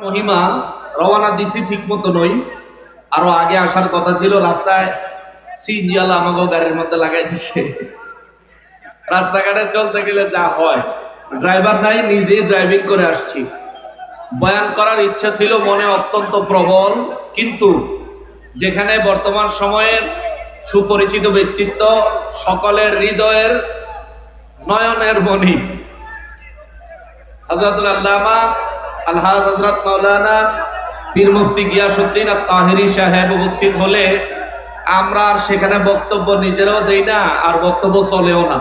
মহিমা রওনা দিছি ঠিক মতো নই, আরো আগে আসার কথা ছিল। রাস্তায় সিনজিয়ালা আমাকে গাড়ির মধ্যে লাগাই দিছে। রাস্তাঘাটে চলতে গেলে যা হয়, ড্রাইভার নাই, নিজেই ড্রাইভিং করে আসছি। বয়ান করার ইচ্ছা ছিল মনে অত্যন্ত প্রবল, কিন্তু যেখানে বর্তমান সময়ের সুপরিচিত ব্যক্তিত্ব, সকলের হৃদয়ের নয়নের মণি হযরতুল আল্লামা আলহাজ হযরত মাওলানা পীর মুফতি গিয়াসউদ্দিন আত-তাহেরী সাহেব উপস্থিত হলে আমরা আর সেখানে বক্তব্য নিজেরাও দেই না, আর বক্তব্য চলেও না,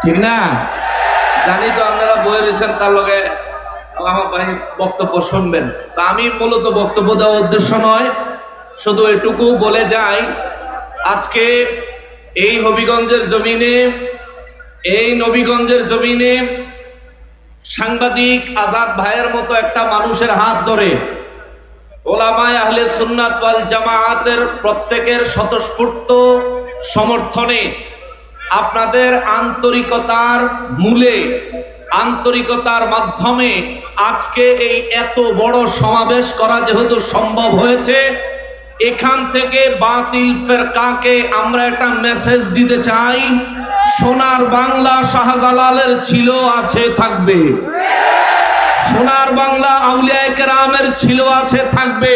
ঠিক না? জানি তো আপনারা বয়ে রয়েছেন, তার লগে আমার ভাই বক্তব্য শুনবেন। তা আমি মূলত বক্তব্য দেওয়ার উদ্দেশ্য নয়, শুধু এটুকু বলে যাই, আজকে এই হবিগঞ্জের জমিনে, এই নবীগঞ্জের জমিনে সাংবাদিক আজাদ ভাইয়ের মতো একটা মানুষের হাত ধরে ওলামায়ে আহলে সুন্নাত ওয়াল জামাআতের প্রত্যেকের স্বতঃস্ফূর্ত সমর্থনে, আপনাদের আন্তরিকতার মূলে, আন্তরিকতার মাধ্যমে আজকে এই এত বড় সমাবেশ করা যেহেতু সম্ভব হয়েছে, এখান থেকে বাতিল ফেরকাকে আমরা একটা মেসেজ দিতে চাই। সোনার বাংলা শাহজালালের ছিল, আছে, থাকবে। সোনার বাংলা আউলিয়ায়ে কেরামের ছিল, আছে, থাকবে।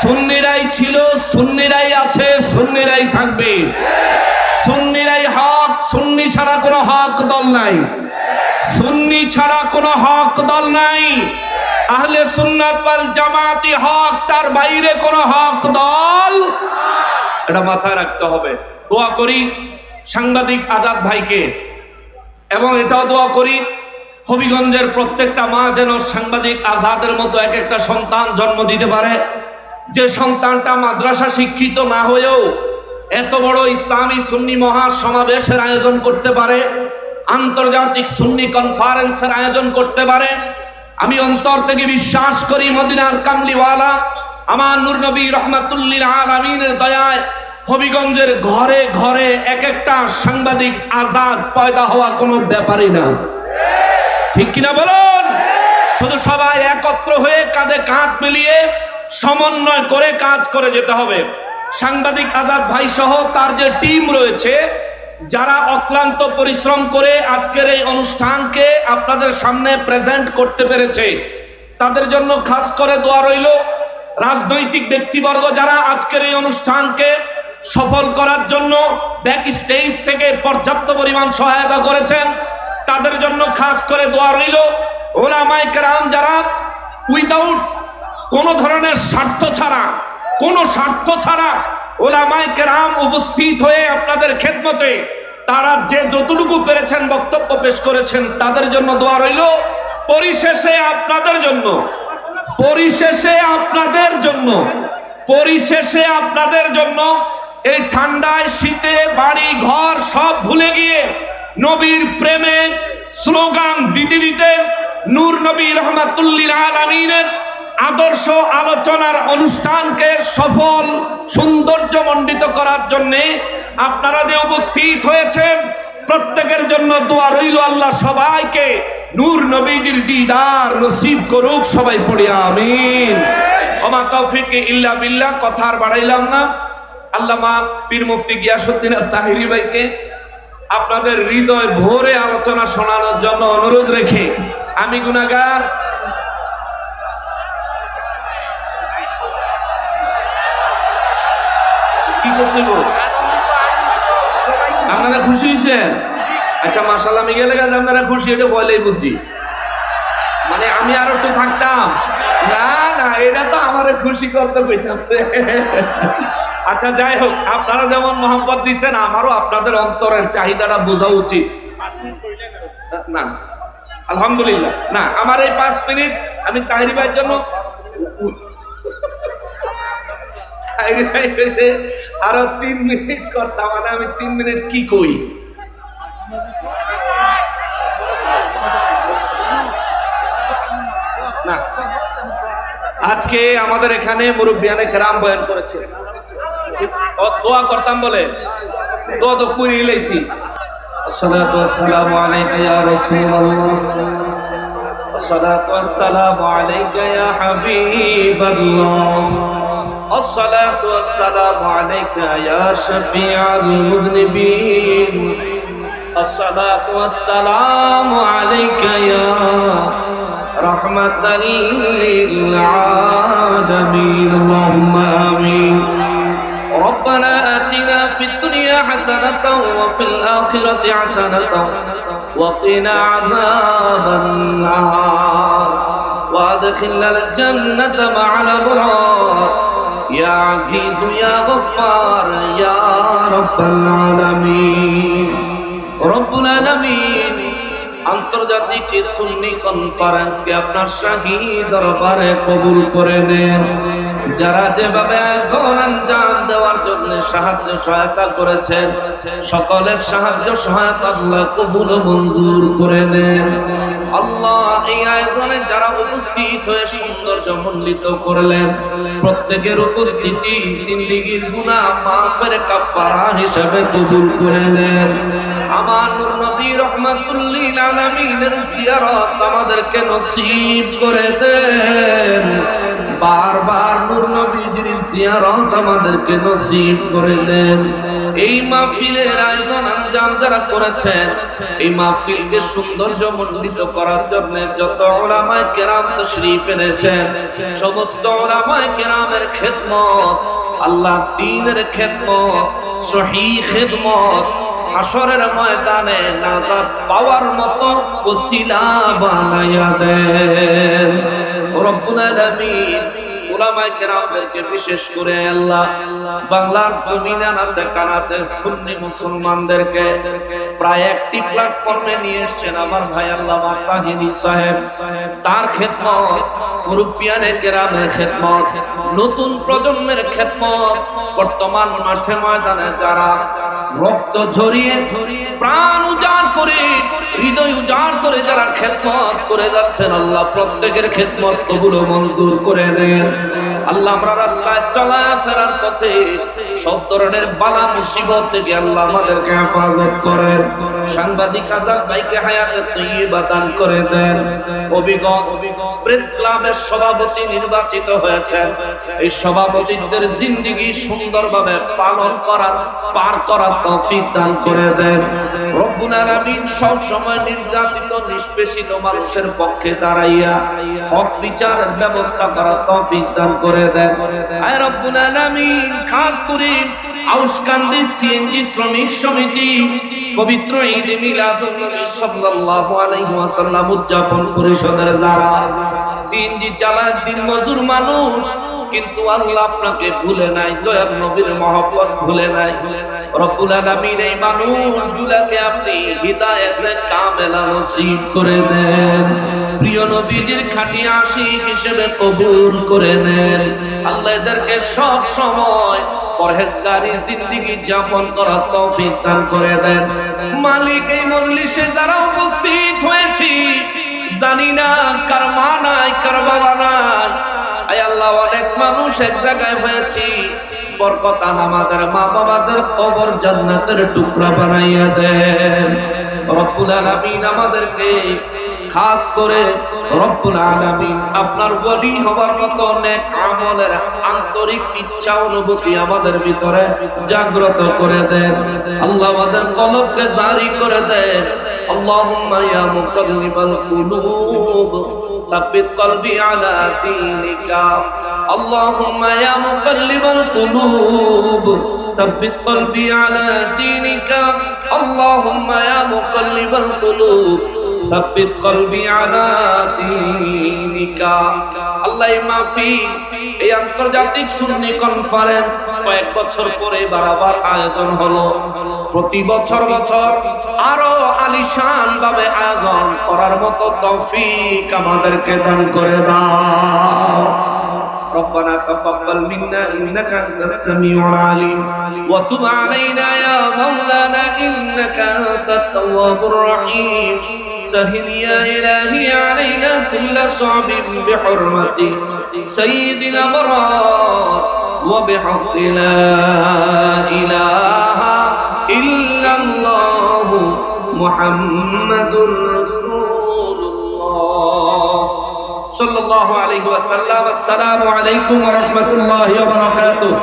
সুন্নিরাই ছিল, সুন্নিরাই আছে, সুন্নিরাই থাকবে। সুন্নিরাই হক, সুন্নি ছাড়া কোনো হক দল নাই। সুন্নি ছাড়া কোনো হক দল নাই। আহলে সুন্নাত ওয়াল জামাতি হক, তার বাইরে কোনো হক দল, এটা মাথায় রাখতে হবে। দোয়া করি সাংবাদিক আজাদ ভাইকে, এবং এটাও দোয়া করি হবিগঞ্জের প্রত্যেকটা মা যেন সাংবাদিক আজাদের মতো এক একটা সন্তান জন্ম দিতে পারে, যে সন্তানটা মাদ্রাসা শিক্ষিত না হয়েও এত বড় ইসলামী সুন্নি মহা সমাবেশের আয়োজন করতে পারে, আন্তর্জাতিক সুন্নি কনফারেন্সের আয়োজন করতে পারে। আমি অন্তর থেকে বিশ্বাস করি মদিনার কামলিওয়ালা আমার নূর নবী রহমাতুল্লিল আলামিনের দয়ায় হবিগঞ্জের ঘরে ঘরে এক একটা সাংবাদিক আজাদ পয়দা হওয়া কোনো ব্যাপারই না, ঠিক কিনা বলুন? শুধু সবাই একত্র হয়ে কাঁধে কাঁধ মিলিয়ে সমন্বয় করে কাজ করে যেতে হবে। সাংবাদিক আজাদ ভাই সহ তার যে টিম রয়েছে, যারা অক্লান্ত পরিশ্রম করে আজকের এই অনুষ্ঠানকে আপনাদের সামনে প্রেজেন্ট করতে পেরেছে, তাদের জন্য খাস করে দোয়া রইল। রাজনৈতিক ব্যক্তিবর্গ যারা আজকের এই অনুষ্ঠানকে সফল করার জন্য ব্যাক স্টেজ থেকে পর্যাপ্ত পরিমাণ সহায়তা করেছেন, তাদের জন্য খাস করে দোয়া রইল। ওলামায়ে কেরাম যারা উইদাউট কোনো ধরনের স্বার্থ ছাড়া ওলামায়ে কেরাম উপস্থিত হয়ে আপনাদের খেদমতে তারা যে যতটুকু পেরেছেন বক্তব্য পেশ করেছেন, তাদের জন্য দোয়া রইল। পরিশেষে আপনাদের জন্য এই ঠান্ডায় শীতে বাড়ি ঘর সব ভুলে গিয়ে নবীর প্রেমে স্লোগান দিতে দিতে নূর নবী রহমাতুল্লিল আলামিনের আদর্শ আলোচনার অনুষ্ঠানকে সফল সৌন্দর্যমণ্ডিত করার জন্যে আপনারা যে উপস্থিত হয়েছেন, প্রত্যেকের জন্য দোয়া রইল। আল্লাহ সবাইকে নূর নবীর দিদার নসিব করুক, সবাই পড়ি আমিন। ওমা তৌফিক ইল্লা বিল্লাহ। কথা আর বাড়াইলাম না। আল্লামা পীর মুফতি গিয়াসউদ্দিন আত-তাহেরী ভাইকে আপনাদের হৃদয় ভরে আলোচনা শোনানোর জন্য অনুরোধ রেখে আমি গুনাহগার, কি করতে বল? আপনারা খুশি হয়েছেন? আচ্ছা মাশাআল্লাহ, আমি গেলে গেছে আপনারা খুশি, এটা বলেই বুঝছি। মানে আমি আরো একটু থাকতাম না, এটা তো আমারে খুশি করতে কইতাছে। আচ্ছা যাই হোক, আপনারা যেমন মোহাম্মত দিচ্ছেন, আমারও আপনাদের অন্তরের চাহিদাটা বোঝা উচিত। না আলহামদুলিল্লাহ, না আমার এই 5 মিনিট আমি তাহেরী ভাইয়ের জন্য, তাহেরী ভাই কইছে আরো 3 মিনিট করতাম, মানে আমি 3 মিনিট কি কই? না, আজকে আমাদের এখানে মুরব্বিয়ানে কেরাম বয়ান করেছে, দোয়া করতাম বলে দোয়া তো করি লাইছি। আসসালাতু ওয়াসসালামু আলাইকা ইয়া রাসূলুল্লাহ। الصلاة والسلام عليك يا حبيب الله الصلاة والسلام عليك يا شفيع المذنبين الصلاة والسلام عليك يا رحمة للعالمين اللهم آمين ربنا آتنا في الدنيا حسنة وفي الآخرة حسنة وقنا عذاب النار وادخلنا الجنة مع الأبرار يا عزيز يا غفار يا رب العالمين رب العالمين আন্তর্জাতিক এই সুন্নি কনফারেন্সকে আপনার শাহী দরবারে কবুল করে নেন যারা যেভাবে আয়োজন আঞ্জাম দেওয়ার জন্য সাহায্য সহায়তা করেছেন সকলের সাহায্য সহায়তা আল্লাহ কবুল ও মঞ্জুর করে নেন আল্লাহ এই আয়োজনে যারা উপস্থিত হয়ে সৌন্দর্যমণ্ডিত করলেন প্রত্যেকের উপস্থিতি জিন্দেগীর গুনাহ মাফের কাফারা হিসেবে কবুল করে নেন আমার নূর নবী রাহমাতুল লিল আলামিনের জিয়ারত আমাদেরকে নসিব করে দেন বারবার নূর নবীজির জিয়ারত আমাদেরকে নসিব করে দেন এই মাহফিলের আয়োজন আঞ্জাম যারা করেছেন এই মাহফিলকে সৌন্দর্যমণ্ডিত করার জন্য যত উলামায়ে কেরাম তাশরীফ এনেছেন সমস্ত উলামায়ে কেরামের খেদমত আল্লাহ দ্বীনের খেদমত সহিহ খেদমত হাসরের ময়দানে নাজাত পাওয়ার মতো ওসিলা বানায়া দেন রব্বুল আলামিন উলামায়ে কেরামদেরকে বিশেষ করে আল্লাহ বাংলার জমিনে আছে কানাচে সুন্নি মুসলমানদেরকে প্রায় একটি প্ল্যাটফর্মে নিয়ে এসেছেন আমার ভাই আল্লামা তাহিনী সাহেব তার খেদমত মুরব্বিয়ানে কেরামের খেদমত নতুন প্রজন্মের খেদমত বর্তমান মাঠে ময়দানে যারা রক্ত ঝরিয়ে প্রাণ উজাড় করে হৃদয় উজাড় করে যারা খেদমত করে যাচ্ছেন আল্লাহ প্রত্যেকের খেদমত কবুল ও মঞ্জুর করে নেন আল্লাহ আমরা রাস্তায় চলাফেরার পথে সব ধরনের বালা মুসিবত থেকে আল্লাহ আমাদেরকে হেফাজত করেন সাংবাদিক আজাদ ভাইকে হায়াতে তৈয়বা দান করে দেন হবিগঞ্জ প্রেস ক্লাবের সভাপতি নির্বাচিত হয়েছেন এই সভাপতিদের জিন্দেগি সুন্দরভাবে পালন করার পার করার তৌফিক দান করে দেন রব্বুল আলামিন সব সময় নির্যাতিত নিষ্পেষিত মানুষের পক্ষে দাঁড়াইয়া হক বিচারের ব্যবস্থা করার তৌফিক দান করে দেন আয় রব্বুল আলামিন খাস করে আউশকান্দি সিএনজি শ্রমিক সমিতি পবিত্র ঈদ মিলাদুন নবী সাল্লাল্লাহু আলাইহি ওয়াসাল্লাম উদযাপন পরিষদের যারা সিএনজি চালায় দিন মজুর মানুষ কিন্তু আল্লাহ আপনাকে ভুলে নাই দয়ার নবীর মহব্বত ভুলে নাই রব্বুল আলামিন এই মানুষগুলোকে আপনি হিদায়াতের কামেলা নসিব করে দেন প্রিয় নবীজির খাঁটি আশিক হিসেবে কবুল করে নেন আল্লাহ এদেরকে সব সময় পরহেজগারি জিন্দেগি যাপন করার তৌফিক দান করে দেন মালিক এই মজলিসে যারা উপস্থিত হয়েছি জানি না কার মা নাই কার বাবা নাই আয় আল্লাহ অনেক মানুষ এক জায়গায় হয়েছি বরকতান আমাদের মা বাবাদের কবর জান্নাতের টুকরা বানাইয়া দেন রব্বুল আলামিন আমাদেরকে খাস করে রব্বুল আলামিন আপনার ওলি হবার মতো নেক আমলের আন্তরিক ইচ্ছা অনুভূতি আমাদের ভিতরে জাগ্রত করে দেন আল্লাহ আমাদের কলবকে জারি করে দেন আল্লাহুম্মা ইয়া মুকাল্লিবাল কুলুব ثبت قلبي على دينك اللهم يا مقلب القلوب ثبت قلبي على دينك اللهم يا مقلب القلوب ثبت قلبي على دينك আল্লাহ মাহফিল এই আন্তর্জাতিক সুন্নি কনফারেন্স কয়েক বছর পরে বারবার আয়োজন হলো প্রতি বছর আরো আলিশান ভাবে আয়োজন করার মতো তৌফিক আমাদেরকে দান করে দাও ربنا تقبل منا إنك أنت السميع العليم وتب علينا يا مولانا إنك أنت التواب الرحيم سهل يا إلهي علينا كل صعب بحرمة سيد الأبرار وبحق لا إله إلا الله محمد رسول الله সাল্লাল্লাহু আলাইহি ওয়াসাল্লাম। আসসালামু আলাইকুম ওয়া রাহমাতুল্লাহি ওয়া বারাকাতুহু।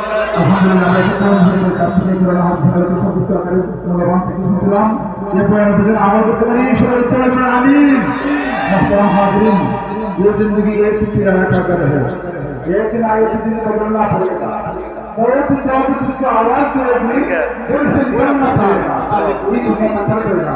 ये जिंदगी एक ही रहना चाहता है, लेकिन आगे की दिन बदलना पड़ेगा। बहुत सी जॉब की आवाज करेगी, फिर से निकलना पड़ेगा। आगे पूरी दुनिया का पड़ेगा।